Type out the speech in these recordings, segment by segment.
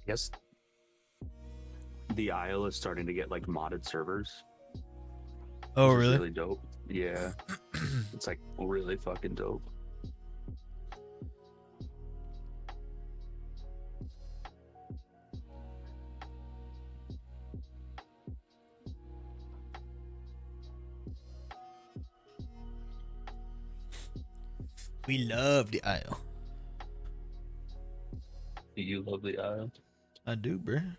guess the Isle is starting to get like modded servers, Oh, which is really? really dope. Yeah, it's like really fucking dope. We love the Isle. Do you love the Isle? I do, bruh.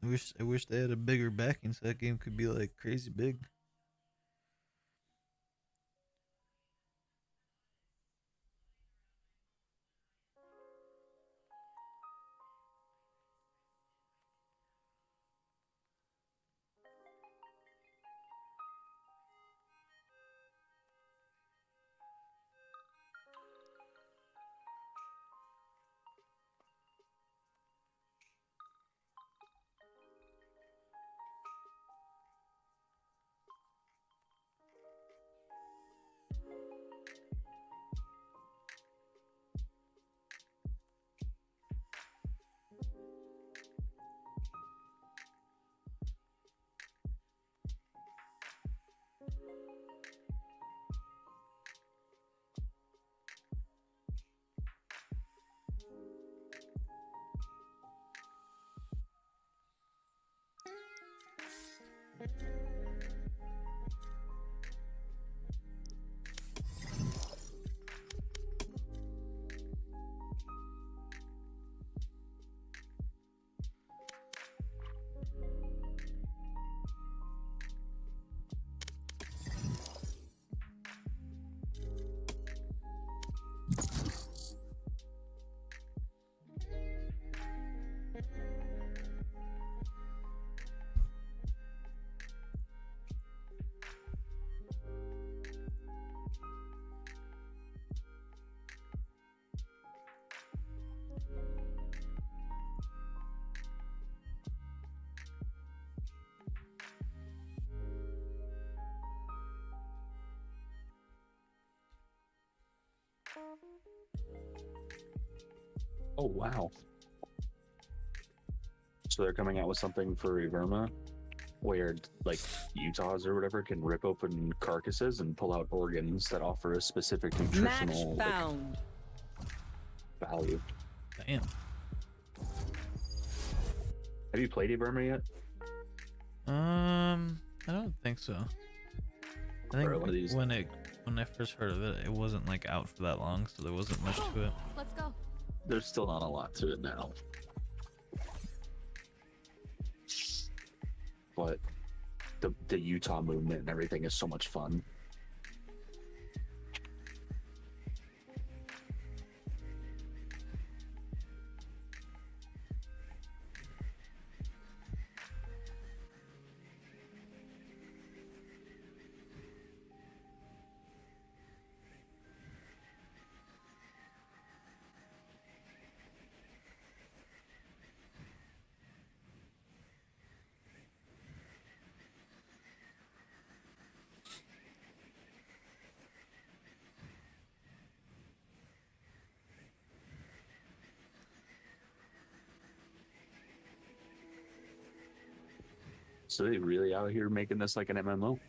I wish they had a bigger backing so that game could be like crazy big. Oh wow! So they're coming out with something for Reverma, where like Utahs or whatever can rip open carcasses and pull out organs that offer a specific Match nutritional like, found. value. Damn. Have you played Reverma yet? I don't think so. I think Or one of these- when I first heard of it, it wasn't like out for that long, so there wasn't much to it. Let's go. There's still not a lot to it now, but the Utah movement and everything is so much fun. So they really out here making this like an MMO.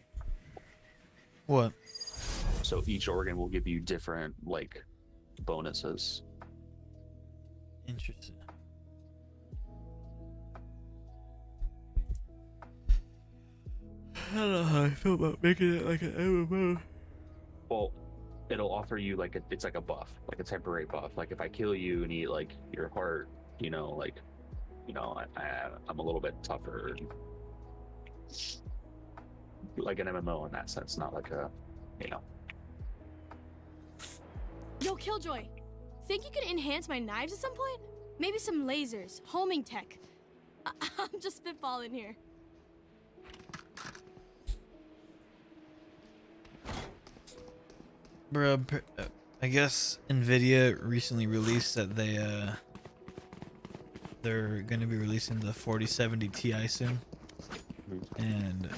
What? So each organ will give you different like bonuses. Interesting. I don't know how I feel about making it like an MMO. Well, it'll offer you like it's like a buff, like a temporary buff. Like if I kill you and eat like your heart, I'm a little bit tougher. Like an MMO in that sense, not like a, Yo, Killjoy. Think you could enhance my knives at some point? Maybe some lasers, homing tech. I'm just spitballing here. Bruh, I guess Nvidia recently released that they're gonna be releasing the 4070 Ti soon, and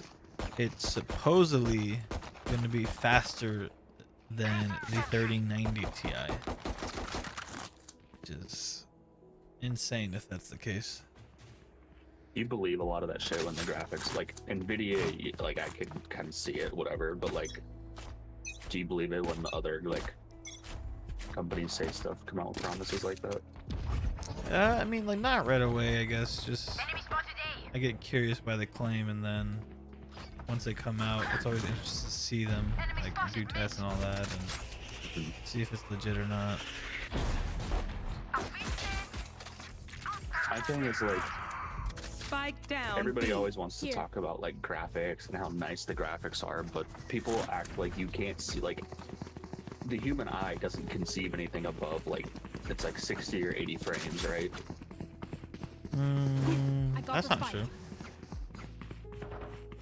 it's supposedly gonna be faster than the 3090 Ti, which is insane if that's the case. You believe a lot of that shit when the graphics, like Nvidia, like I can kind of see it, whatever. But like, do you believe it when the other like companies say stuff, come out with promises like that? I mean, like not right away, I guess. Just I get curious by the claim, and then once they come out, it's always interesting to see them like do tests and all that, and see if it's legit or not. My thing is like, Spike down. everybody B. always wants to Here. talk about like graphics and how nice the graphics are, but people act like you can't see, like the human eye doesn't conceive anything above like it's like 60 or 80 frames, right? I got That's the not spike. true.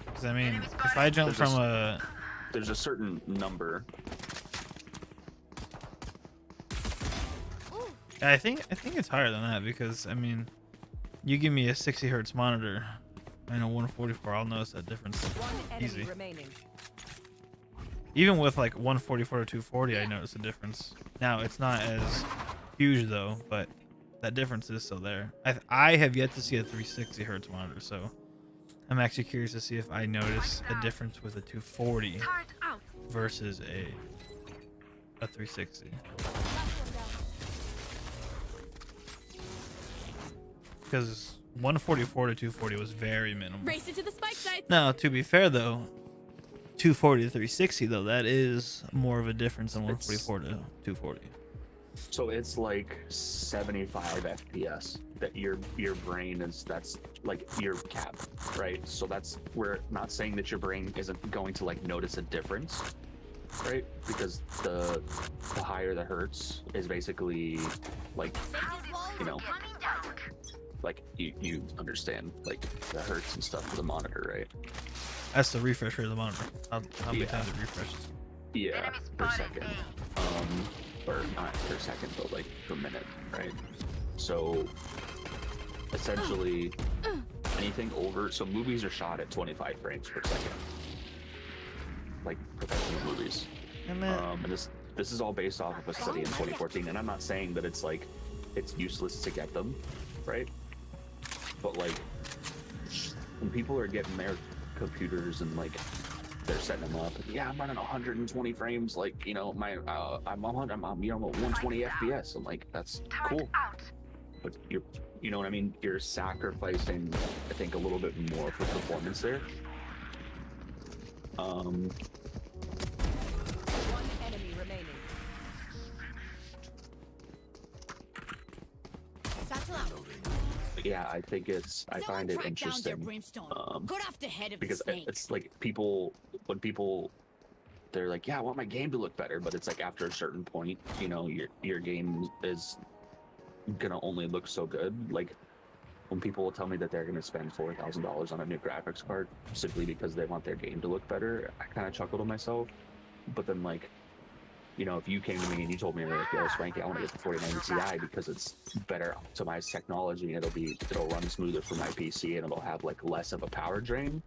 Because I mean, if I jump There's from a There's a certain number. Ooh, I think it's higher than that, because I mean, you give me a 60 hertz monitor and a 144, I'll notice that difference One enemy easy. remaining. Even with like 144 to 240, I notice a difference. Now it's not as huge though, but that difference is still there. I have yet to see a 360 hertz monitor, so I'm actually curious to see if I notice a difference with a 240 versus a 360. last one down. Because 144 to 240 was very minimal. Race it to the spike sites. Now, to be fair though, 240 to 360 though, that is more of a difference than 144 to 240. So it's like 75 FPS that your brain is, that's like your cap, right? So that's, we're not saying that your brain isn't going to like notice a difference, right? Because the higher the hertz is basically like, you know, like you understand like the hertz and stuff for the monitor, right? That's the refresh rate of the monitor. How many Yeah. times it refreshes. Yeah, per second. Or not per second, but like per minute, right? So essentially anything over, so movies are shot at 25 frames per second. Like professional movies. And then, And this is all based off of a study in 2014, and I'm not saying that it's like it's useless to get them, right? But like when people are getting their computers and like they're setting them up, and, yeah, I'm running 120 frames, like, you know, my I'm 120 FPS. I'm like, that's cool, but you know what I mean, you're sacrificing, I think, a little bit more for performance there. One enemy remaining. Satchel out. Yeah, I think I find it interesting. Cut off the head of Because the snake. it's like when people they're like, yeah, I want my game to look better, but it's like after a certain point, you know, your game is gonna only look so good. Like when people will tell me that they're gonna spend $4,000 on a new graphics card simply because they want their game to look better, I kind of chuckle to myself. But then, like, you know, if you came to me and you told me, like, yo, Swanky, I want to get the 4090 Ti because it's better optimized technology and it'll run smoother for my PC and it'll have like less of a power drain,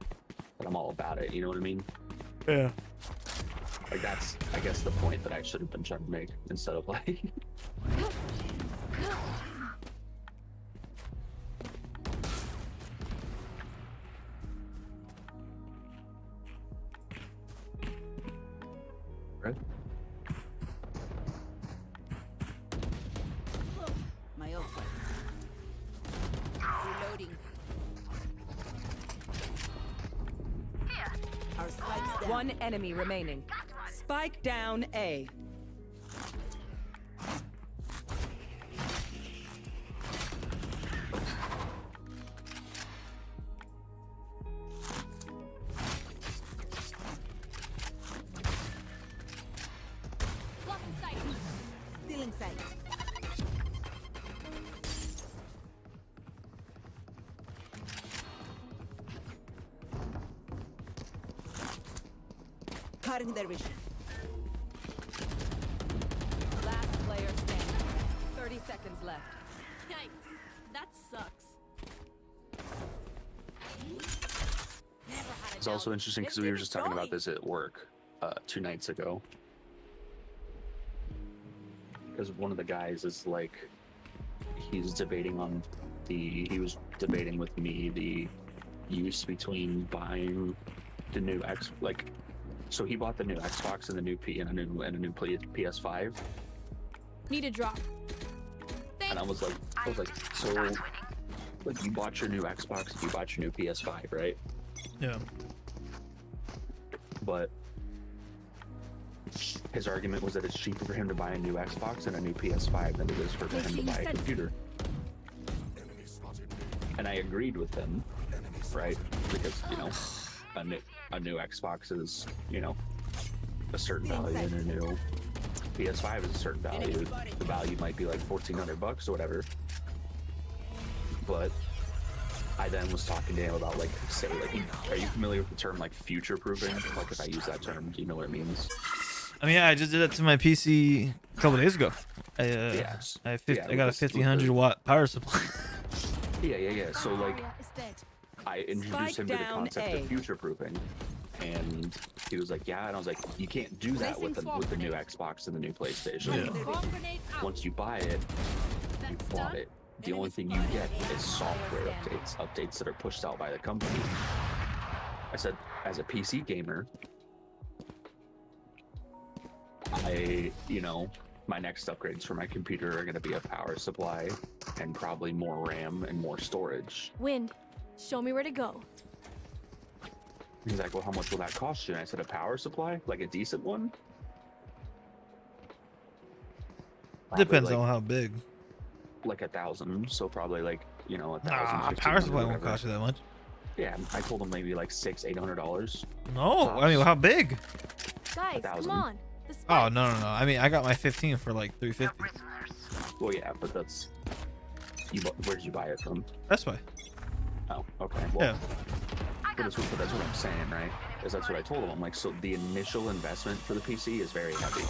but I'm all about it. You know what I mean? yeah. Like that's, I guess, the point that I should have been trying to make instead of like. Right? My ult. Reloading. Our spike's down. One enemy remaining. Spike down A. Blocking sight. Still in sight. Cutting their vision. Last player standing. 30 seconds left. Yikes. That sucks. Never had a It's also doubt. interesting because Let's we were keep just talking about going. this at work 2 nights ago. Because one of the guys is like, he's debating on he was debating with me the use between buying the new so he bought the new Xbox and the new P and a new PS5, Need a drop. and I was like, so like you bought your new Xbox, you bought your new PS5, right? Yeah. But his argument was that it's cheaper for him to buy a new Xbox and a new PS5 than it is for him to buy a computer. And I agreed with him, right? Because, you know, a new Xbox is, you know, a certain value, and a new PS5 is a certain value. The value might be like $1,400 or whatever. But I then was talking to him about, like, say, like, are you familiar with the term, like, future-proofing? Like, if I use that term, do you know what it means? I mean, yeah, I just did that to my PC a couple days ago. I got a 1500 watt power supply. Yeah. So, like, Aria is dead. I introduced him to the concept of future-proofing, and he was like, yeah, and I was like, you can't do that with the new Xbox and the new PlayStation. Bomb grenade out. Once you buy it, you That's bought done. it. The only thing you get is software updates that are pushed out by the company. I said, as a PC gamer, you know, my next upgrades for my computer are going to be a power supply and probably more RAM and more storage. Wind, show me where to go. He's like, well, how much will that cost you? And I said, a power supply? Like a decent one? Probably Depends like, on how big. like 1,000. So probably like, you know, 1,000. Nah, 1,500, power supply won't whatever. cost you that much. Yeah, I told him maybe like $600-800. No, I mean, how big? Guys, 1,000. come on. The Oh, spike. no. I mean, I got my 15 for like 350. Well, yeah, but that's where did you buy it from? That's why. Oh, okay. Well, Yeah. but that's what I'm saying, right? Is that's what I told him. I'm like, so the initial investment for the PC is very heavy,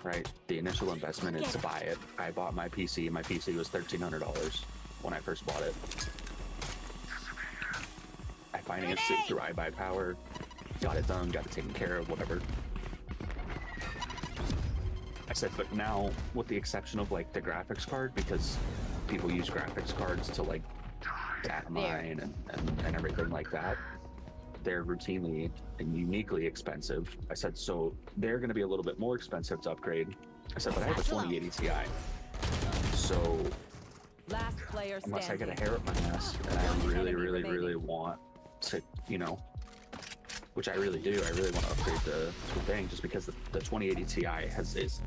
right? The initial investment is to buy it. I bought my PC. My PC was $1,300 when I first bought it. I financed it through iBuyPower, got it done, got it taken care of, whatever. I said, but now, with the exception of like the graphics card, because people use graphics cards to like data mine and everything like that, they're routinely and uniquely expensive. I said, so they're going to be a little bit more expensive to upgrade. I said, but I have a 2080 Ti, so Last player unless I standing. get a hair up my ass, and I really want to, you know, which I really do. I really want to upgrade the thing, just because the 2080 Ti is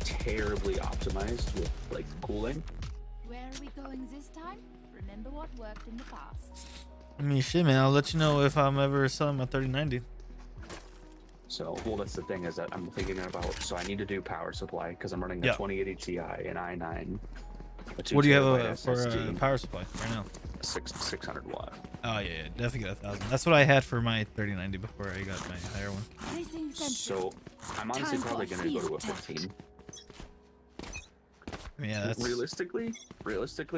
terribly optimized with like cooling. Where are we going this time? Remember what worked in the past. I mean, shit, man. I'll let you know if I'm ever selling my 3090. So, well, that's the thing, is that I'm thinking about. So I need to do power supply because I'm running a Yeah. 2080 Ti, an i9. What do you have for SSD, a power supply right now? 600 watt. Oh, yeah. Definitely get 1,000. That's what I had for my 3090 before I got my higher one. Placing sentry. So I'm honestly Time probably for going to go to a field tech. 15. I mean, yeah, that's... Realistically,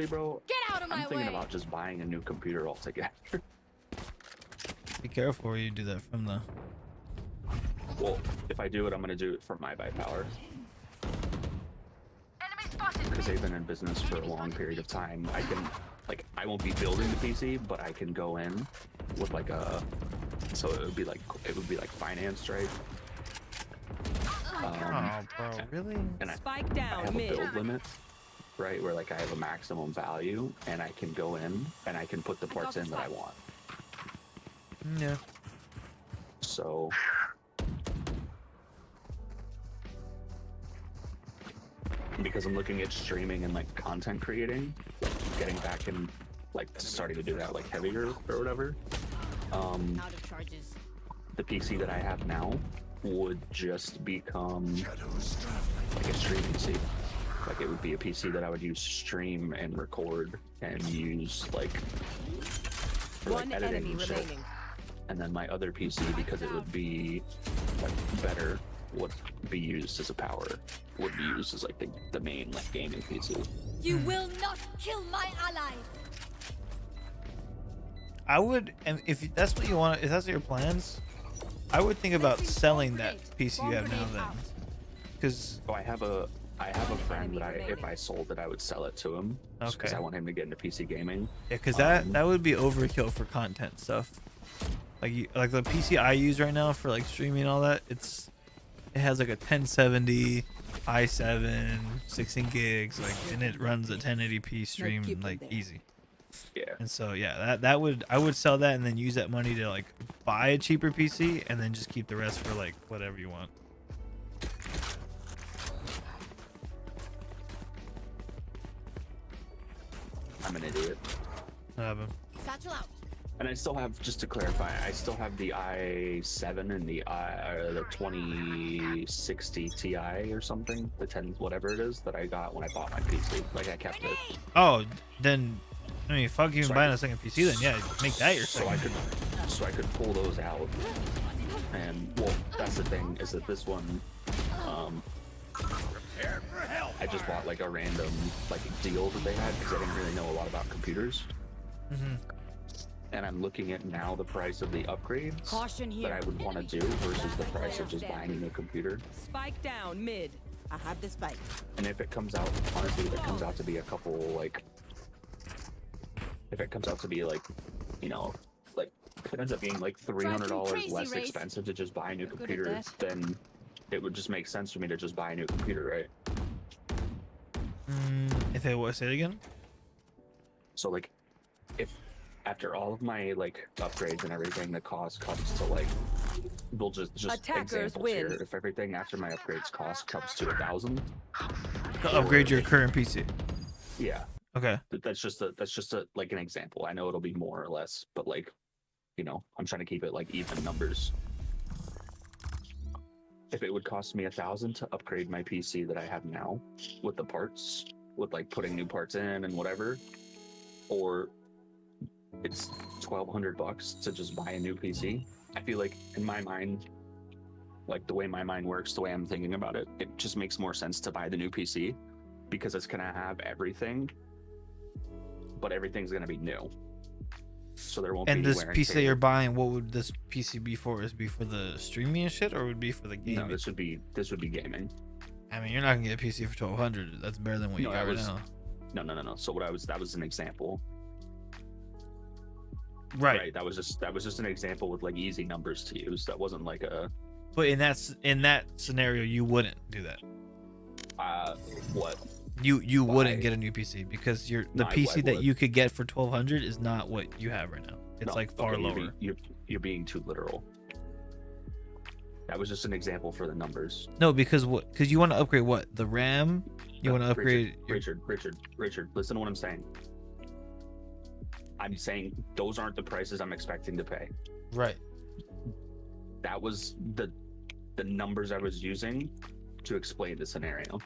bro, Get out of I'm my thinking way. about just buying a new computer altogether. Be careful where you do that from, though. Well, if I do it, I'm going to do it from iBuyPower. Because they've been in business for a long period of time. I can, like, I won't be building the PC, but I can go in with like a, so it would be like financed, right? Oh, bro, really? And Spike I down have a mid. build limit, right? Where like I have a maximum value, and I can go in and I can put the parts in that I want. Yeah. So because I'm looking at streaming and like content creating, like getting back in, like starting to do that like heavier or whatever. Out of charges. The PC that I have now would just become like a stream PC. Like it would be a PC that I would use to stream and record and use like for like One editing enemy and shit. remaining. And then my other PC, because it would be like better, would be used as a power, would be used as like the main like gaming PC. You will not kill my allies. I would, and if that's what you want, if that's your plans, I would think about selling that PC you have now then. Because So I I have a friend that Enemy if remaining. I sold it, I would sell it to him. Because Okay. I want him to get into PC gaming. Yeah, because that Um, that would be overkill for content stuff. Like the PC I use right now for like streaming and all that, it has like a 1070 i7 16 gigs like, and it runs a 1080p stream keep them like there. easy. Yeah. And so yeah, I would sell that and then use that money to like buy a cheaper PC and then just keep the rest for like whatever you want. I'm an idiot. Satchel out. And I still have, just to clarify, I still have the i7 and the 2060 Ti or something, the 10 whatever it is that I got when I bought my PC. Like I kept it, Oh, then I mean, fuck even So I buying could- a second PC then. Yeah, make that your so second. I could pull those out. And well, that's the thing is that this one, I just bought like a random like deal that they had because I didn't really know a lot about computers. Mhm. And I'm looking at now the price of the upgrades Caution that here. I would want to do versus the price of just buying a new computer. Spike down mid. I have the spike. And if it comes out, honestly, if it comes out to be a couple, like, if it comes out to be like, you know, like, if it ends up being like $300 crazy, less Race. expensive to just buy a new You're good at computer, that. then it would just make sense for me to just buy a new computer, right? If it was, say it again. So, like, if after all of my, like, upgrades and everything, the cost comes to, like, we'll just Attackers examples win. here. If everything after my upgrades cost comes to 1,000, To upgrade your current PC. yeah. Okay. That's just a like an example. I know it'll be more or less, but like, you know, I'm trying to keep it like even numbers. If it would cost me 1,000 to upgrade my PC that I have now with the parts, with like putting new parts in and whatever, or it's $1,200 to just buy a new PC, I feel like in my mind, like the way my mind works, the way I'm thinking about it, it just makes more sense to buy the new PC because it's gonna have everything, but everything's gonna be new. So there won't And be this wear and PC that tear. you're buying, what would this PC be for? Is it be for the streaming and shit, or would it be for the gaming? No, this would be gaming. I mean, you're not gonna get a PC for 1,200. That's better than what No, you got that right was- now. No. So that was an example. Right. That was just an example with like easy numbers to use. That wasn't like a But in that scenario, you wouldn't do that. what? You wouldn't Why? get a new PC because the No, I PC that would. you could get for 1,200 is not what you have right now. It's No, like far okay, lower. You're being too literal. That was just an example for the numbers. No, because what? Because you want to upgrade what? The RAM? You want to upgrade? Richard, listen to what I'm saying. I'm saying those aren't the prices I'm expecting to pay. Right. That was the numbers I was using to explain the scenario.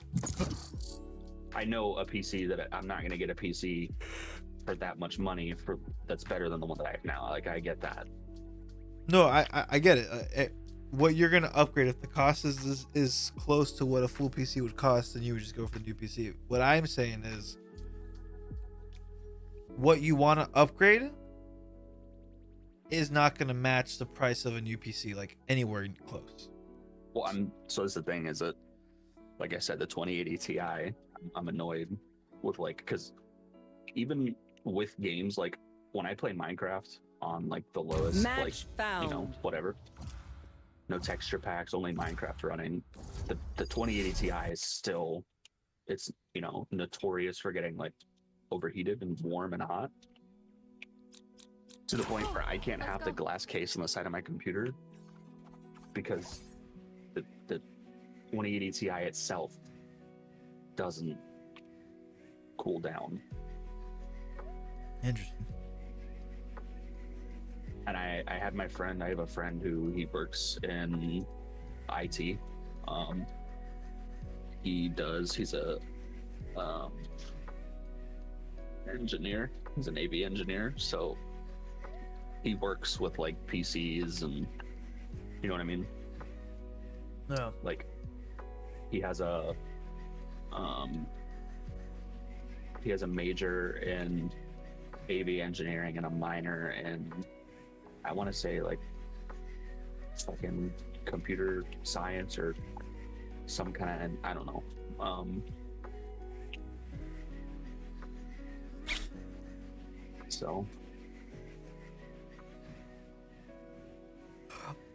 I know a PC that I'm not going to get a PC for that much money that's better than the one that I have now. Like I get that. No, I get it. What you're gonna upgrade if the cost is close to what a full PC would cost, then you would just go for the new PC. What I'm saying is, what you want to upgrade is not gonna match the price of a new PC, like anywhere close. Well, so that's the thing is that, like I said, the 2080 Ti, I'm annoyed with like, because even with games like when I play Minecraft on like the lowest, like Match found. you know, whatever, no texture packs, only Minecraft running, the 2080 Ti is still, it's, you know, notorious for getting like overheated and warm and hot to the point where I can't have the glass case on the side of my computer because the 2080 Ti itself doesn't cool down. Interesting. And I have a friend who he works in IT. He's a engineer. He's a Navy engineer, so he works with like PCs and you know what I mean? No. Like he has a major in AV engineering and a minor in, I want to say like fucking computer science or some kind of, I don't know, So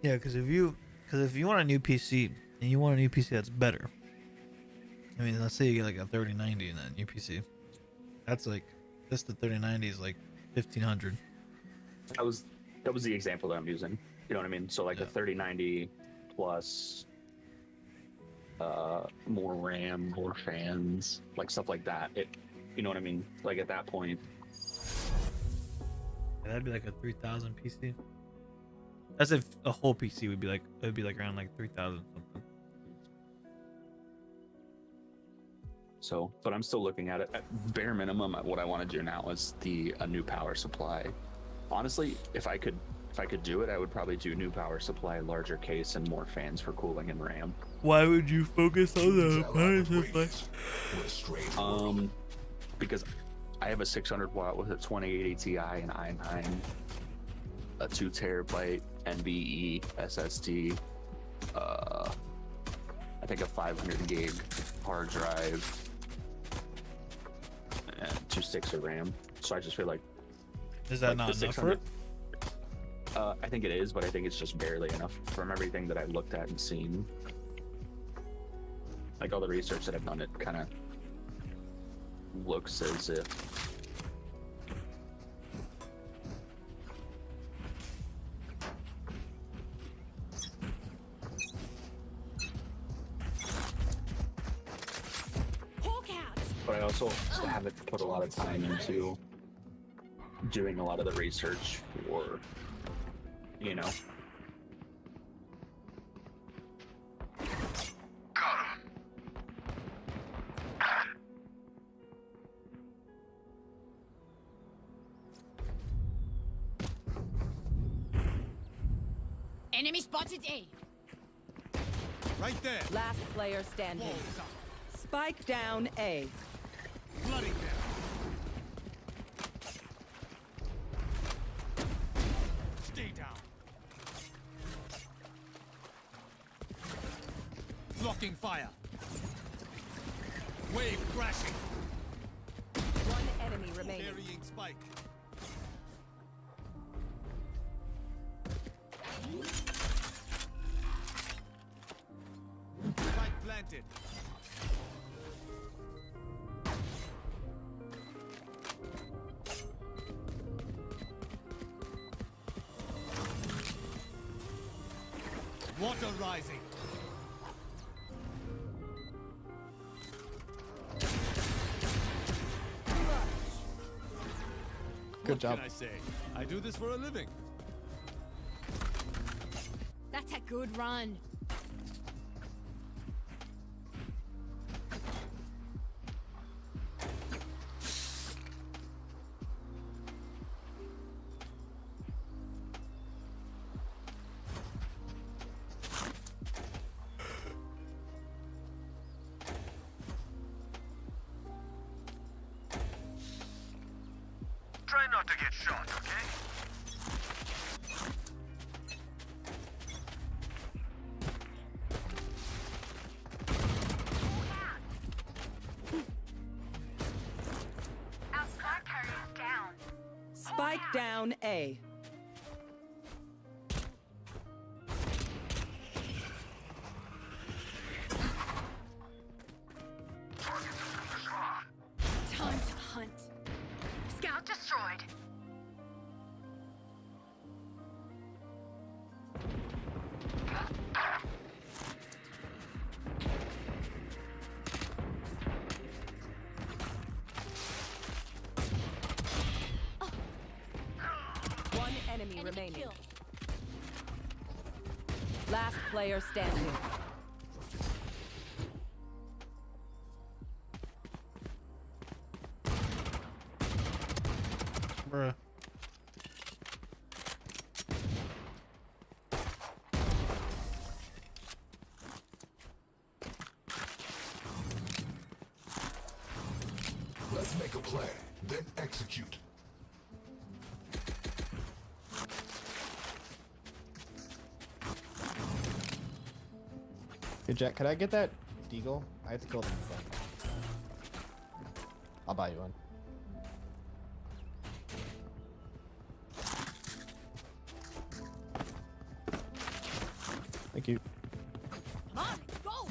Yeah, because if you want a new PC and you want a new PC that's better, I mean, let's say you get like a 3090 in that new PC, that's like just the 3090 is like 1500. that was the example that I'm using. You know what I mean? So like Yeah. a 3090 plus more RAM, more fans, like stuff like that. You know what I mean? Like at that point, Yeah, that'd be like a 3000 PC. That's if a whole PC would be like around like 3000 something. so but I'm still looking at it. At bare minimum, what I want to do now is a new power supply. Honestly, if I could do it, I would probably do new power supply, larger case, and more fans for cooling and RAM. Why would you focus on the power supply? Because I have a 600 watt with a 2080 Ti and i9, a 2 terabyte NVE SSD, I think a 500 gig hard drive, and 2 sticks of RAM. So I just feel like Is that like not the enough for it? 600 I think it is, but I think it's just barely enough from everything that I've looked at and seen. Like all the research that I've done, it kind of looks as if but I also haven't put a lot of time into doing a lot of the research for, you know. Enemy spotted A. Right there. Last player standing. Spike down A. Bloody them. Stay down. Blocking fire. Wave crashing. One enemy remaining. Carrying spike. Spike planted. Water rising. Good job. What can I say? I do this for a living. That's a good run. Try not to get shot, okay? Our spike carrier is down. Spike down A. Time to hunt. Scout destroyed. One enemy Enemy remaining. kill. Last player standing. Bruh. Let's make a plan, then execute. Hey Jack, could I get that Deagle. I have to kill them in front. I'll buy you one. Thank you. Come on, let's go.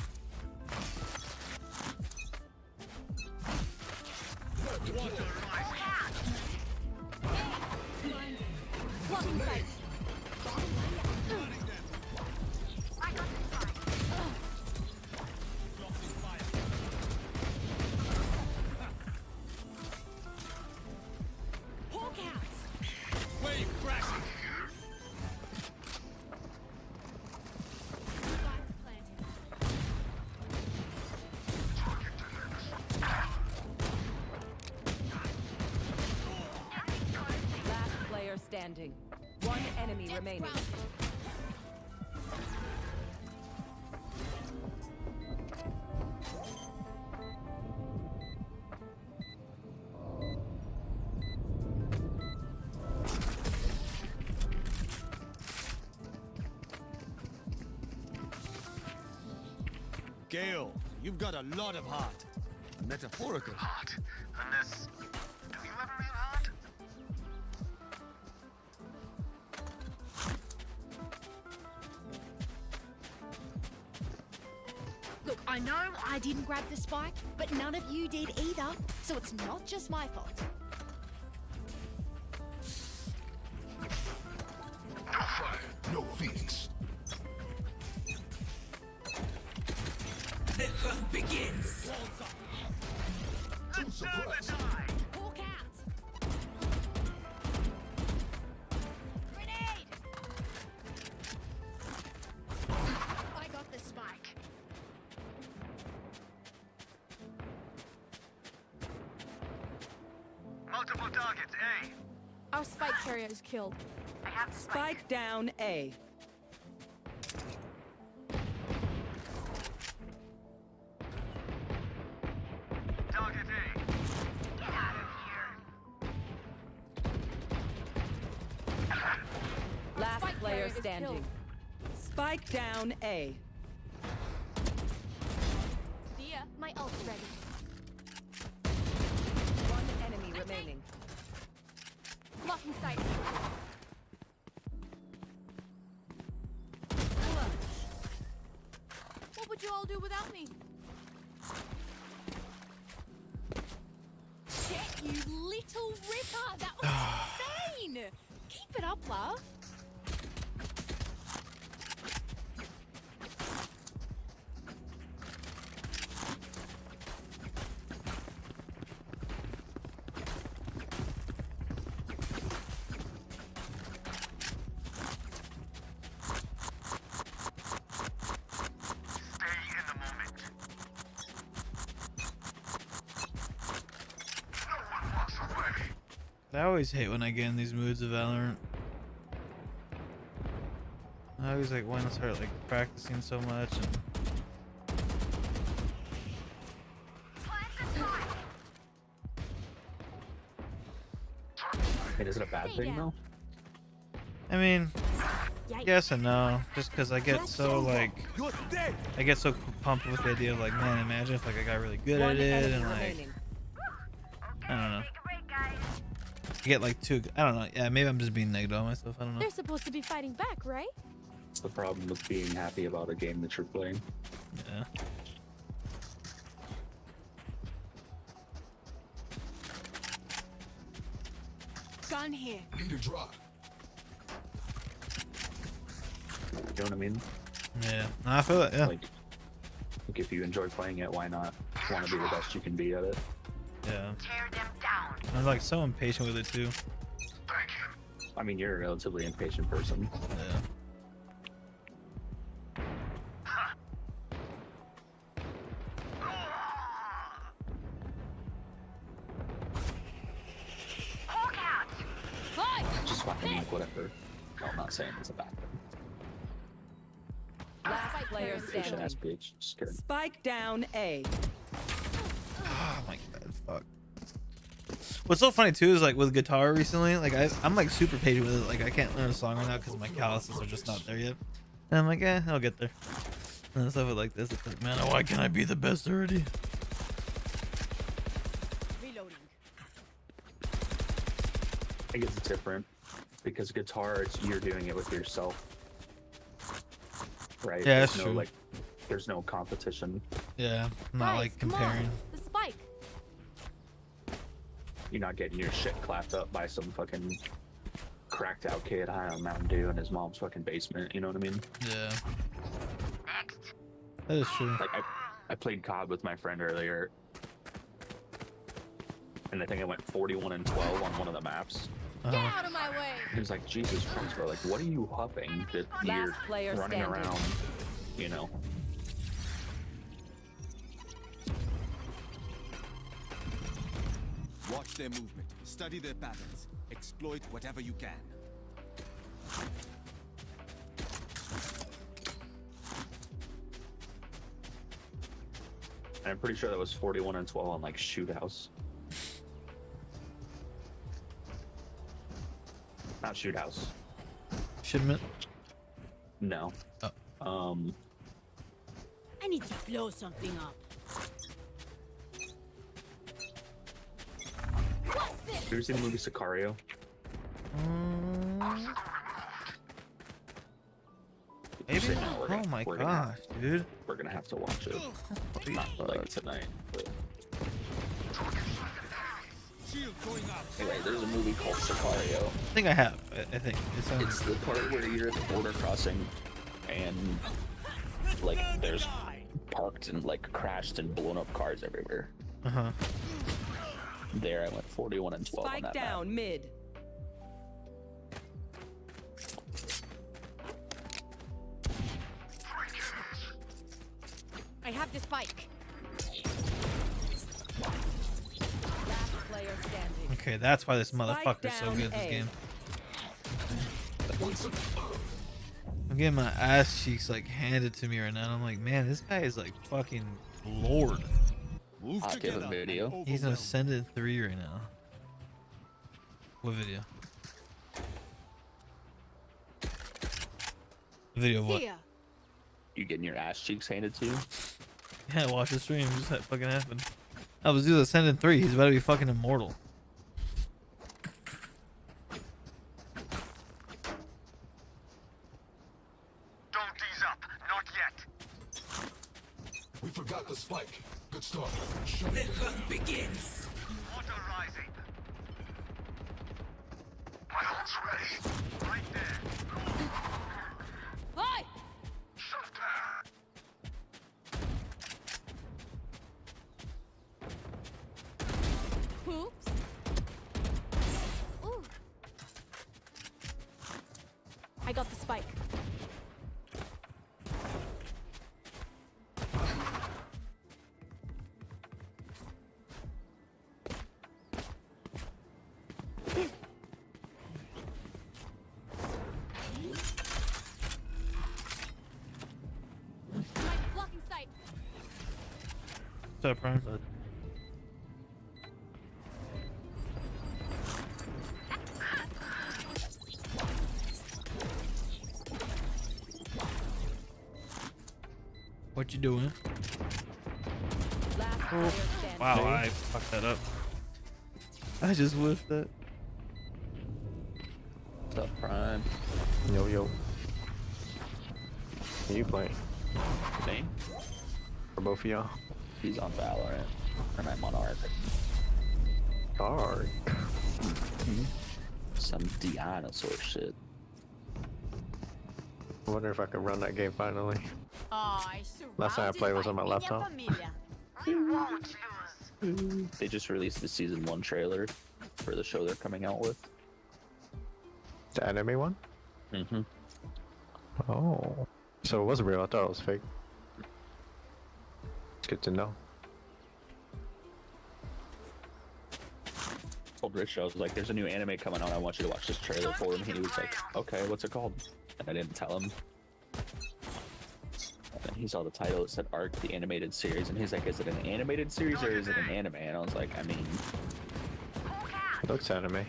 Blocking sight. Hawk out. Wave crashing. Last player standing. One enemy remaining. Gale, you've got a lot of heart. Metaphorical heart. Unless, do you ever real hard? Look, I know I didn't grab the spike, but none of you did either, so it's not just my fault. No fire, no feelings. The hunt begins. Let's Hawk out. Grenade. I got the spike. Multiple targets, A. Our spike carrier is killed. Spike down A. Target A. Get out of here. Last Spike player carrier is standing. killed. Spike down A. See ya. My ult's ready. One enemy remaining. Blocking sight. What would you all do without me? Shit, you little ripper! That was insane! Keep it up, love. Stay in the moment. No one walks away. I always hate when I get in these moods of Valorant. I always like want to start like practicing so much and Hey, is it a bad thing though? I mean, Yikes. yes and no. Just because I get so like You're dead. I get so pumped with the idea of like, man, imagine if like I got really good One at it enemy and like remaining. I don't know. I get like too. I don't know. Yeah, maybe I'm just being negative on myself. I don't know. They're supposed to be fighting back, right? It's the problem with being happy about a game that you're playing. Yeah. Gun here. Need a drop. You know what I mean? Yeah. No, I feel it. Yeah. Like if you enjoy playing it, why not want to be the best you can be at it? Yeah. Tear them down. I'm like so impatient with it too. Thank you. I mean, you're a relatively impatient person. Yeah. Hawk out. Hi! Just fucking like whatever. No, I'm not saying it's a bad thing. Last player Patient standing. ass bitch. Just kidding. Spike down A. Oh my god. Fuck. What's so funny too is like with guitar recently, like I'm like super patient with it. Like I can't learn a song right now because my calluses are just not there yet. And I'm like, I'll get there. And stuff like this, it's like, man, why can't I be the best already? Reloading. I guess it's different because guitar, you're doing it with yourself, right? Yeah, There's that's no, true. Like, there's no competition. Yeah, I'm not Guys, like come on. comparing. The spike. You're not getting your shit clapped up by some fucking cracked out kid high on Mountain Dew in his mom's fucking basement. You know what I mean? Yeah. That is true. Like I played COD with my friend earlier, and I think I went 41 and 12 on one of the maps. Get out of my way. He was like, "Jesus Christ, bro! Like, what are you huffing that Last you're player running standing. around?" You know. Watch their movement, study their patterns, exploit whatever you can. And I'm pretty sure that was 41 and 12 on like Shoot House. Not Shoot House. Shipment. No. I need to blow something up. Have you ever seen the movie Sicario? Maybe. Say no, we're Oh gonna- my we're gonna gosh, dude. We're gonna have to watch it. Not like tonight. But Shield going up. anyway, there's a movie called Sicario. I think I have. I think It's the part where you're at the border crossing and like there's parked and like crashed and blown up cars everywhere. Uh-huh. There I went 41 and 12 on Spike that down map. mid. I have the spike. Last player standing. Okay, that's why this Spike motherfucker's so down good at this A. game. I'm getting my ass cheeks like handed to me right now. And I'm like, man, this guy is like fucking lord. Move I'll give together. a video. and He's an overwhelm. Ascendant 3 right now. What video? Video of what? Here. You getting your ass cheeks handed to you? Yeah, watch the stream. Just that fucking happened. I was doing Ascendant 3. He's about to be fucking immortal. Don't ease up. Not yet. We forgot the spike. Good start. Water rising. My ult's ready. Right there. Hi. Shut down. Oops. Ooh. I got the spike. Mike, blocking sight. What's up, Prime? What you doing? Last player standing. Wow, I fucked that up. I just whiffed that. What's up, Prime? Yo, yo. Are you playing? Me? For both of y'all? He's on Valorant. And I'm on Arc. Hard. Some dinosaur shit. I wonder if I could run that game finally. I Last time I played was on my laptop. They just released the season 1 trailer for the show they're coming out with. The anime one? Mm-hmm. Oh. So it wasn't real. I thought it was fake. It's good to know. Told Rich, I was like, there's a new anime coming out. I want you to watch this trailer for him. He was like, okay, what's it called? And I didn't tell him. And then he saw the title. It said Arc, the animated series. And he's like, is it an animated series or is it an anime? And I was like, I mean, It looks anime. Back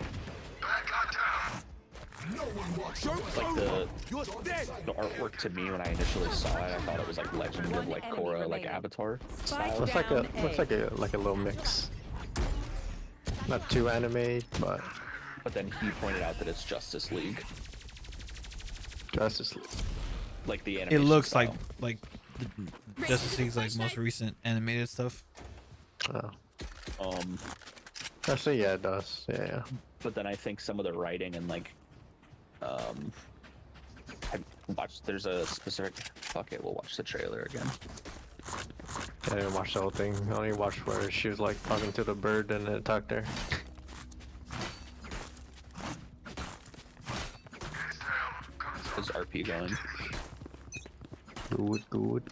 on down. No one walks away. Like the You're dead. artwork to me when I initially saw it, I thought it was like Legend of like enemy Korra, like remaining. Avatar Spike style. Looks like a little mix. Not too anime, but But then he pointed out that it's Justice League, Justice League. like the It animation looks style. like the Justice League's like most recent animated stuff. Oh. Um, Actually, yeah, it does. Yeah. but then I think some of the writing and like, I watched. There's a specific. Fuck it, we'll watch the trailer again. I didn't watch the whole thing. I only watched where she was like talking to the bird and it attacked her. Is RP going? Good.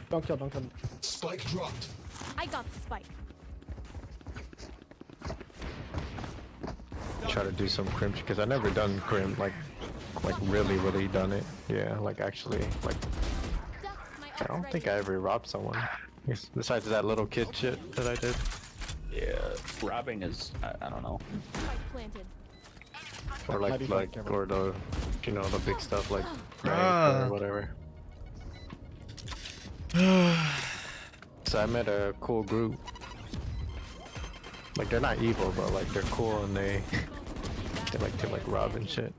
Don't kill. Spike dropped. I got the spike. Try to do some crimp because I never done crimp like really done it. Yeah, like actually like Duck, my I ult's don't ready. think I ever robbed someone. Besides that little kid shit that I did. Yeah, robbing is. I don't know. Spike planted. Or Might be like fine, or the the big stuff like rank Ah. or whatever. So I met a cool group. Like they're not evil, but like they're cool and they like to like rob and shit.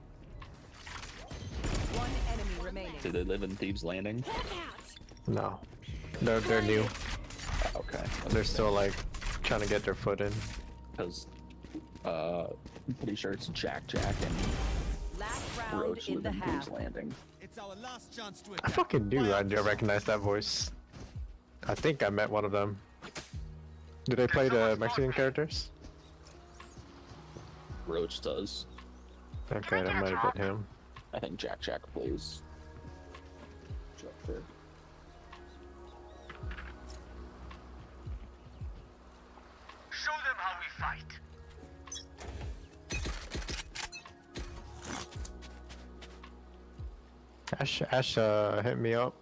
One enemy remaining. Do they live in Thieves Landing? No, they're new. Okay, They're still like trying to get their foot in. because I'm pretty sure it's Jack and Last round Roach in live the in Thieves half. Landing. It's our last chance to I attack. fucking do. I do recognize that voice. I think I met one of them. Do they play the Mexican characters? Roach does. Okay, that might have been him. I think Jack plays. Joker. Show them how we fight. Ash hit me up,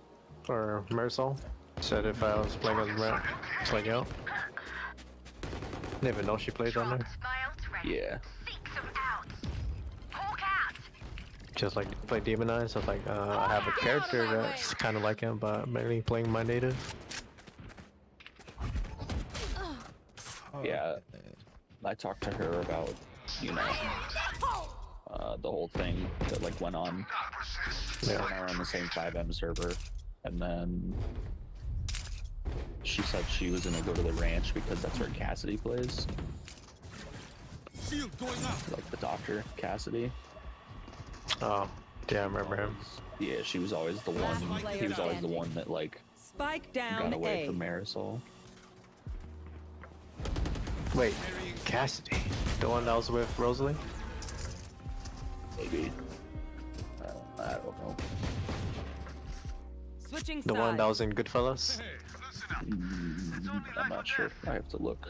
or Marisol, said if I was playing on ramp, playing out. Didn't even know she played on there. Yeah. Just like play Demon Eyes, I was like, I have a character that's kind of like him, but mainly playing my native. Yeah. I talked to her about, the whole thing that like went on. Yeah. We're on the same 5M server, and then she said she was gonna go to the ranch because that's where Cassidy plays, Shield going up. like the doctor Cassidy. Oh, yeah, I remember him. Yeah, she was always the one. He was always the one that like Spike down got away A. from Marisol. Wait, Cassidy, the one that was with Rosalie? Maybe. I don't know. Switching The one that was in Goodfellas? I'm not sure. I have to look.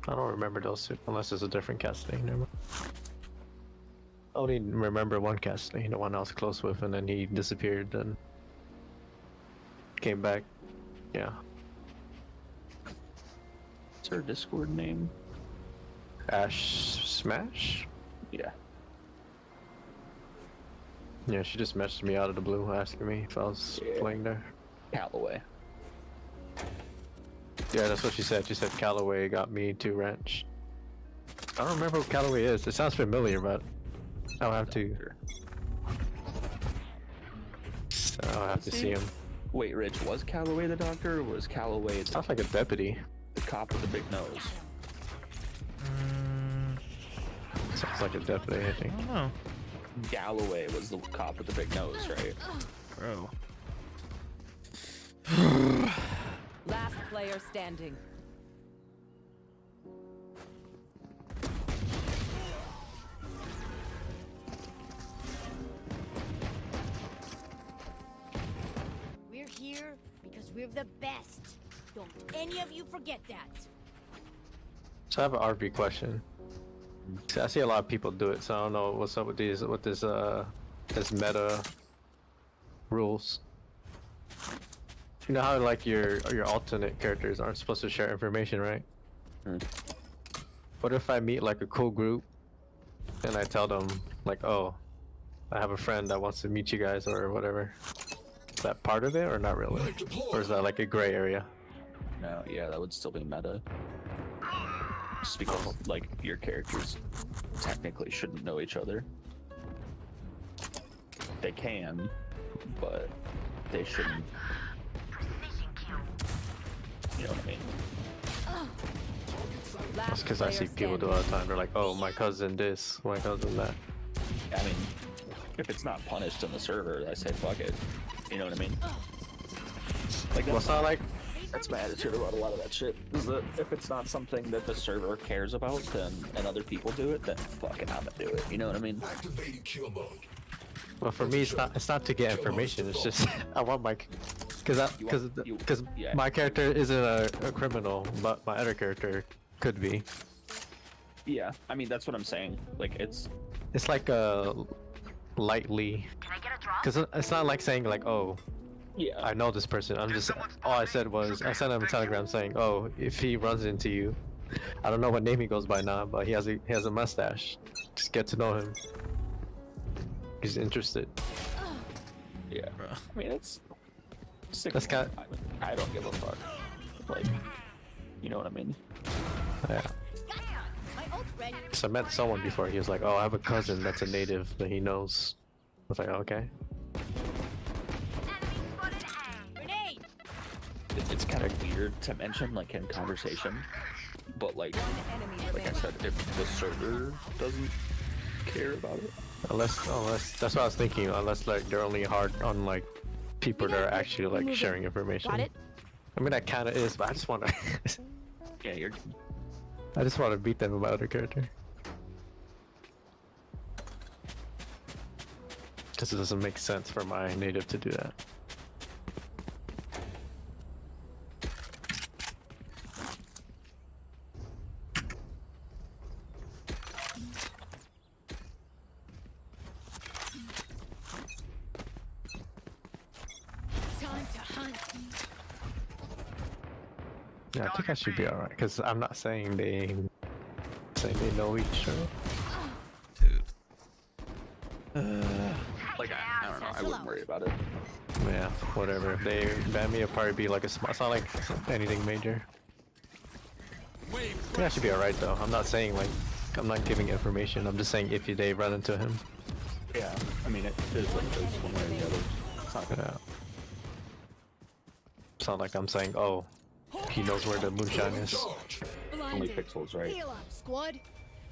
I don't remember those two, unless it's a different Cassidy. Never mind. I only remember one Cassidy, the one I was close with, and then he disappeared and came back. Yeah. What's her Discord name? Ash Smash? Yeah. Yeah, she just messaged me out of the blue asking me if I was playing there. Callaway. Yeah, that's what she said. She said Callaway got me to ranch. I don't remember what Callaway is. It sounds familiar, but I'll have to. I'll have to see him. Wait, Rich, was Callaway the doctor, or was Callaway the, Sounds like a deputy. the cop with the big nose? Sounds like a deputy, I think. I don't know, Galloway was the cop with the big nose, right? bro. Last player standing. We're here because we're the best. Don't any of you forget that. So I have an RP question. See, I see a lot of people do it, so I don't know what's up with these, with this meta rules. You know how like your alternate characters aren't supposed to share information, right? What if I meet like a cool group and I tell them like, oh, I have a friend that wants to meet you guys or whatever? Is that part of it or not really? Knife deployed. Or is that like a gray area? No, yeah, that would still be meta. Just because like your characters technically shouldn't know each other. They can, but they shouldn't. You know what I mean? Last That's because I see player people do it all the time. They're like, oh, my cousin this, my cousin that. I mean, if it's not punished on the server, I say fuck it. You know what I mean? Like Well, it's not like, that's my attitude about a lot of that shit. Is that if it's not something that the server cares about, then and other people do it, then fucking I'm gonna do it. You know what I mean? Activating kill mode. well, for me, it's not to get information. It's just I want my, because yeah. my character isn't a criminal, but my other character could be. Yeah, I mean that's what I'm saying. Like it's It's like a lightly, because it's not like saying like, oh, yeah. I know this person. I'm just, all I said was, I sent him a telegram saying, oh, if he runs into you, I don't know what name he goes by now, but he has a mustache. Just get to know him. He's interested. Yeah. Bro. I mean it's That's kind. I don't give a fuck. Like you know what I mean? Yeah. My ult's ready. So I met someone before. He was like, oh, I have a cousin that's a native that he knows. I was like, okay. Grenade. It's kind of weird to mention like in conversation, but like Enemy I remaining. said, if the server doesn't care about it, Unless that's what I was thinking. Unless like they're only hard on like people that are actually like Move it. sharing information. Got it? I mean that kind of is, but I just want to. yeah, you're I just want to beat them with my other character. Because it doesn't make sense for my native to do that. Time to hunt. Yeah, I think I should be alright. Because I'm not saying they know each other. Dude. like I don't know. I wouldn't worry about it. Yeah, whatever. If they ban me, it'll probably be like a small. It's not like anything major. I think I should be alright though. I'm not saying like I'm not giving information. I'm just saying if they run into him. Yeah, I mean it is what it is, one way or the other. It's not gonna. Yeah. It's not like I'm saying, oh, he knows where the moonshine is. Charge. Only Blinded. pixels, right? Heal up, squad.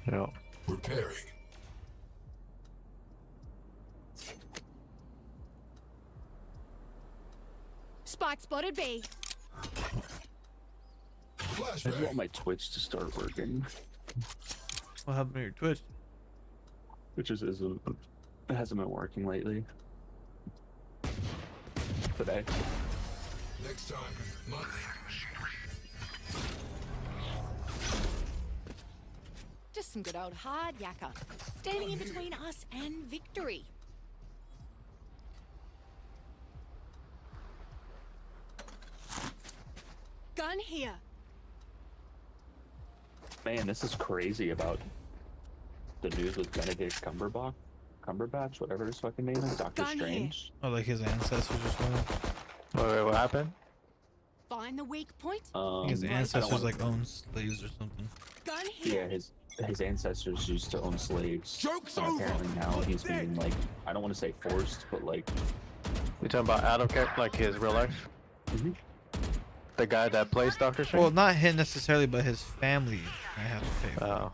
No. Repairing. Spike spotted B. I Flashbang. want my Twitch to start working, What happened to your Twitch? which is it hasn't been working lately. Today. Next time. Monday. Just some good old hard yakka. Standing in between us and victory. Gun here. Man, this is crazy about the news with Benedict Cumberbatch, whatever his fucking name is, Doctor Gun here. Strange. Oh, like his ancestors or something? Wait, what happened? Find the weak point. His I don't ancestors wanna- like own slaves or something. Gun here. Yeah, his ancestors used to own slaves. Joke's And over. apparently now he's being like, I don't want to say forced, but like, You talking about Adam character, like his real life? Mhm. The guy that plays Doctor Strange? Well, not him necessarily, but his family. I have to pay. Oh,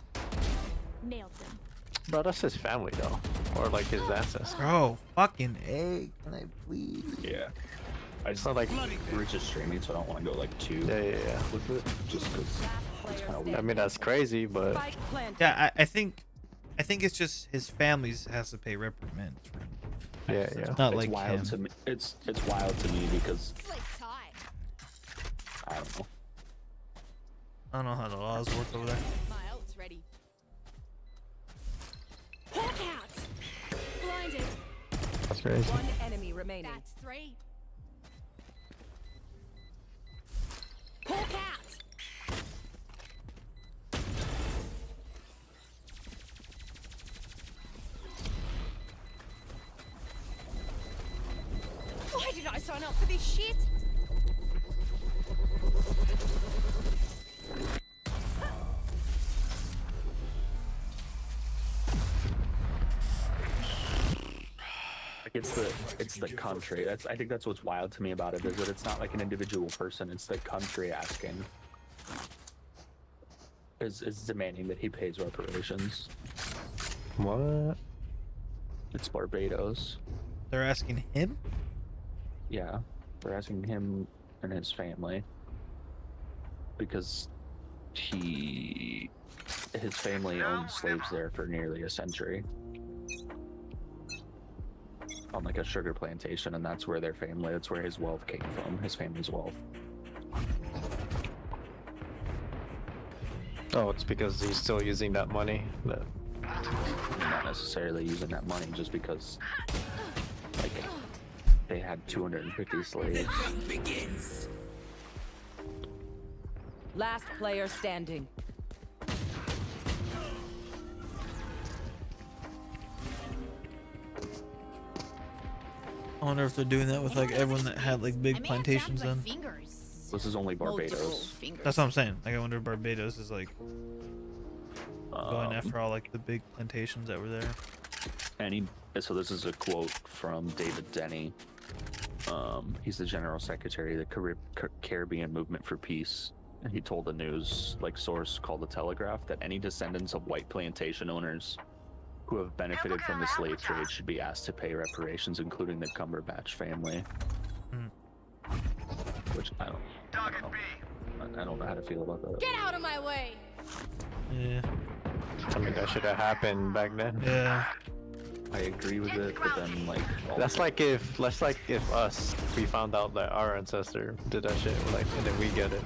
Nailed them. bro, that's his family though, or like his ancestors. Bro, fucking A. Can I please? yeah. I It's just not like, we're just streaming, so I don't want to go like too yeah. with it, just because it's kind of I weird. mean, that's crazy, but Spike planted. Yeah, I think it's just his families has to pay reprimands for him. yeah. Not It's like wild him. to me. It's wild to me because Sleep tight. I don't know. I don't know how the laws work over there. My ult's ready. Hawk out. Blinded. That's crazy. One enemy remaining. That's 3. Hawk out. sign up for this shit? Like it's the country. I think that's what's wild to me about it, is that it's not like an individual person. It's the country asking, is demanding that he pays reparations. What? It's Barbados. They're asking him? Yeah, they're asking him and his family because his family owned slaves there for nearly a century on like a sugar plantation, and that's where that's where his wealth came from, his family's wealth. Oh, it's because he's still using that money. Not necessarily using that money, just because like they had 250 slaves. Last player standing. I wonder if they're doing that with like everyone that had like big plantations then. This is only Barbados. That's what I'm saying. Like I wonder if Barbados is like going after all like the big plantations that were there. So this is a quote from David Denny. He's the general secretary of the Caribbean Movement for Peace. And he told the news source called The Telegraph that any descendants of white plantation owners who have benefited from the slave trade should be asked to pay reparations, including the Cumberbatch family. Which I don't know how to feel about that. Get out of my way! Yeah. I mean, that should have happened back then. Yeah. I agree with it, but then That's like if we found out that our ancestor did that shit, and then we get it.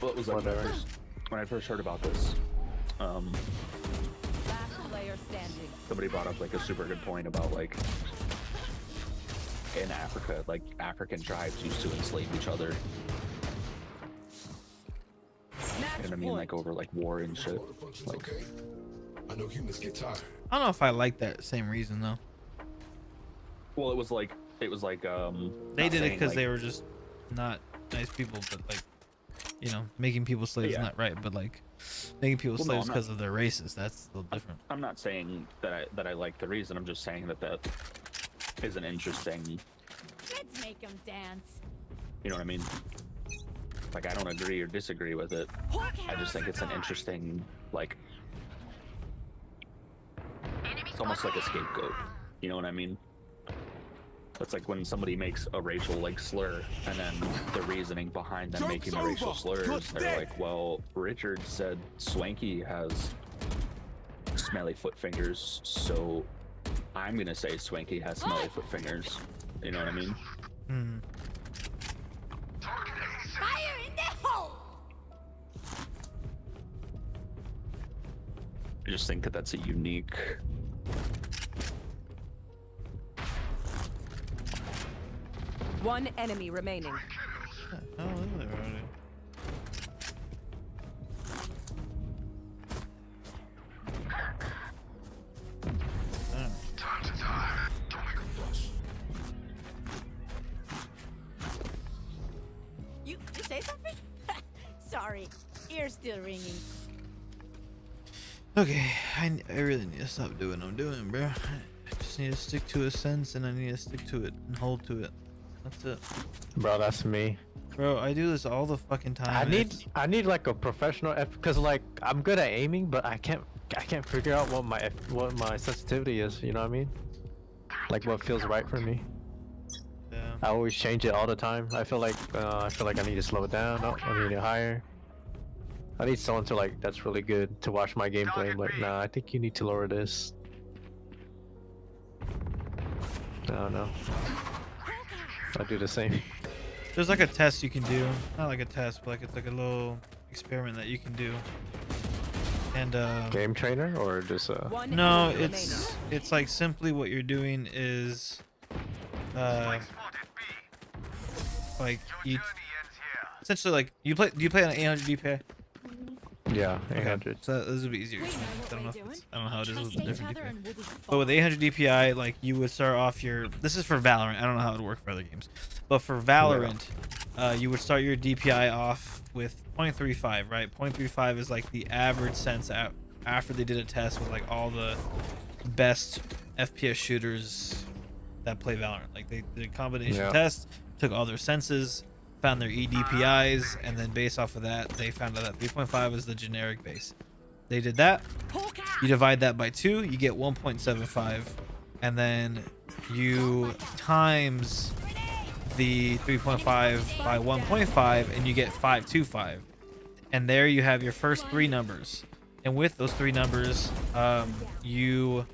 Well, it was like when I first heard about this, Last player standing. somebody brought up a super good point about in Africa, African tribes used to enslave each other. And I mean, over war and shit. Okay. I know humans get tired. I don't know if I like that same reason though. Well, it was like they did it because they were just not nice people, but making people slaves is not right, but making people slaves because of their races, that's a little different. I'm not saying that I like the reason. I'm just saying that is an interesting. Let's make them dance. You know what I mean? I don't agree or disagree with it. I just think it's an interesting it's almost like a scapegoat. You know what I mean? It's like when somebody makes a racial slur, and then the reasoning behind them making the racial slurs, they're like, well, Richard said Swanky has smelly foot fingers, so I'm gonna say Swanky has smelly foot fingers. You know what I mean? Fire in the hole! I just think that that's a unique. One enemy remaining. Oh, look at that already. Time to die. Don't make a fuss. You say something? Sorry, ear's still ringing. Okay, I really need to stop doing what I'm doing, bro. I just need to stick to a sense, and I need to stick to it and hold to it. That's it. Bro, that's me. Bro, I do this all the fucking time. I need a professional because I'm good at aiming, but I can't figure out what my sensitivity is. You know what I mean? What feels right for me. Yeah. I always change it all the time. I feel like I need to slow it down. Oh, I need it higher. I need someone to that's really good to watch my gameplay. But nah, I think you need to lower this. I don't know. I do the same. There's a test you can do. Not like a test, but it's a little experiment that you can do. And Game trainer or just no, it's simply what you're doing is you essentially do you play on 800 DPI? Yeah, Okay, 800. so this would be easier. We to know explain. what I don't know we're if it's, doing. I don't know how it is with Trust a each different other DPI. and we'll be But with fine. 800 DPI, like you would start off your. This is for Valorant. I don't know how it would work for other games, but for Valorant, you would start your DPI off with 0.35, right? 0.35 is like the average sense after they did a test with like all the best FPS shooters that play Valorant. Like they did a combination test, took all their senses, found their EDPIs, and then based off of that, they found out that 3.5 is the generic base. They did that. You divide that by 2, you get 1.75, and then you times the 3.5 by 1.5, and you get 525. And there you have your first 3 numbers. And with those 3 numbers, you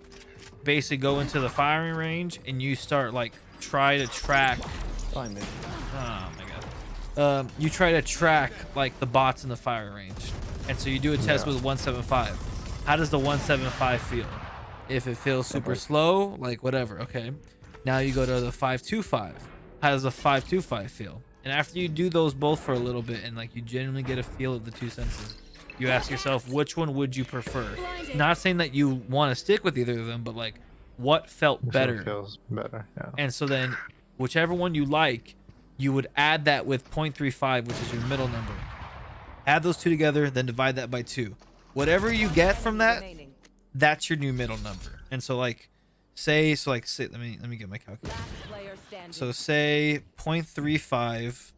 basically go into the firing range, and you start like try to track. Oh my god. You try to track like the bots in the firing range. And so you do a test with 175. How does the 175 feel? If it feels super slow, like whatever, okay. Now you go to the 525. How does the 525 feel? And after you do those both for a little bit and like you genuinely get a feel of the 2 senses, you ask yourself, which one would you prefer? Not saying that you want to stick with either of them, but like what felt better? Feels better, yeah. And so then whichever one you like, you would add that with 0.35, which is your middle number. Add those 2 together, then divide that by 2. Whatever you get from that, that's your new middle number. And so like say let me get my calculator. So say 0.35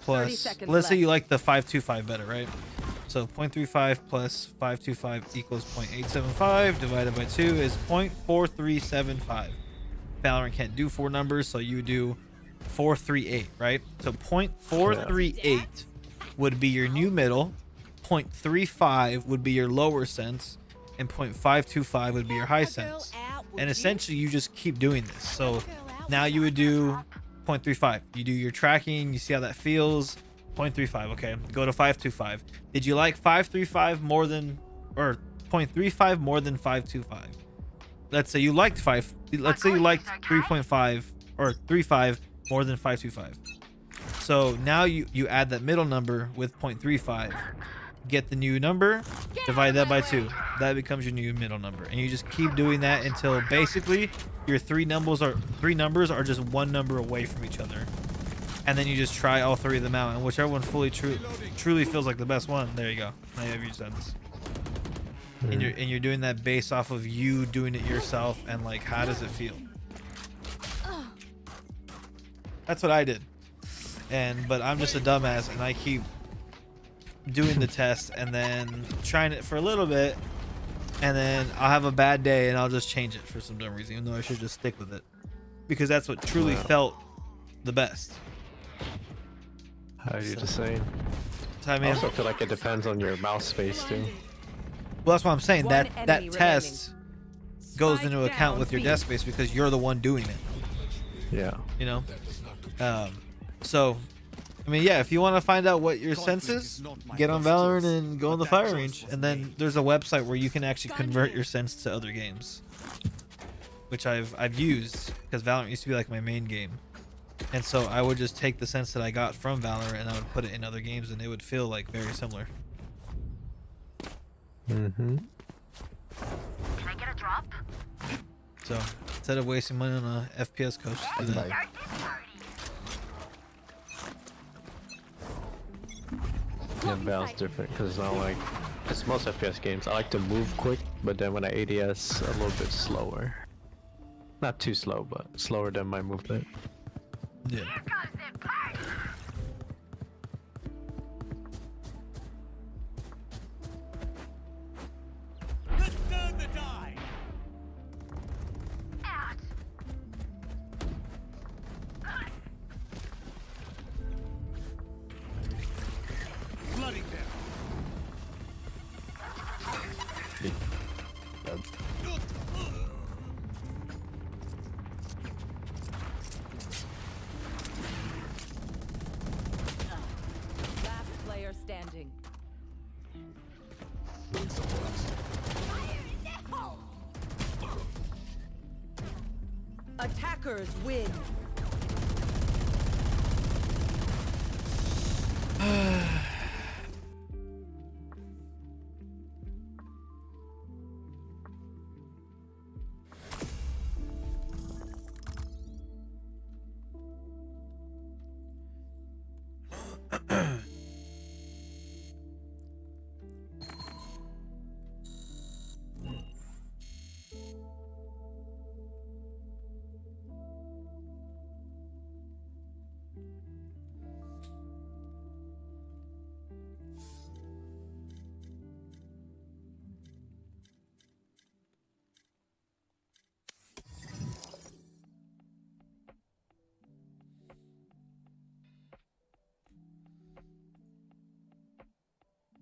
plus, let's say you like the 525 better, right? So 0.35 plus 525 equals 0.875 divided by 2 is 0.4375. Valorant can't do 4 numbers, so you do 438, right? So 0.438 would be your new middle, 0.35 would be your lower sense, and 0.525 would be your high sense. And essentially you just keep doing this. So now you would do 0.35. You do your tracking, you see how that feels. 0.35, okay. Go to 525. Did you like 535 more than, or 0.35 more than 525? Let's say you liked 3.5 or 3.5 more than 525. So now you add that middle number with 0.35, get the new number, divide that by 2. That becomes your new middle number, and you just keep doing that until basically your 3 numbers are just 1 number away from each other. And then you just try all 3 of them out, and whichever one truly feels like the best one, there you go. Now you have your sense. And you're doing that based off of you doing it yourself, and like how does it feel? That's what I did. But I'm just a dumbass, and I keep doing the test and then trying it for a little bit, and then I'll have a bad day and I'll just change it for some dumb reason, even though I should just stick with it, because that's what truly felt the best. How are you just saying? I mean, also feel like it depends on your mouse space too. Well, that's what I'm saying. That enemy test goes into account with your desk space because you're the one doing it. Yeah. You know. So, I mean, yeah. If you want to find out what your sense is, get on Valorant and go on the fire range, and then there's a website where you can actually convert your sense to other games, which I've used because Valorant used to be like my main game. And so I would just take the sense that I got from Valorant and I would put it in other games, and it would feel like very similar. Mm-hmm. Can I get a drop? So instead of wasting money on a FPS coach, just do that. Yeah, Val's different because I don't like. Because most FPS games, I like to move quick, but then when I ADS, a little bit slower. Not too slow, but slower than my movement. Yeah. Let's turn the tide. Flooding them. Last player standing. Attackers win.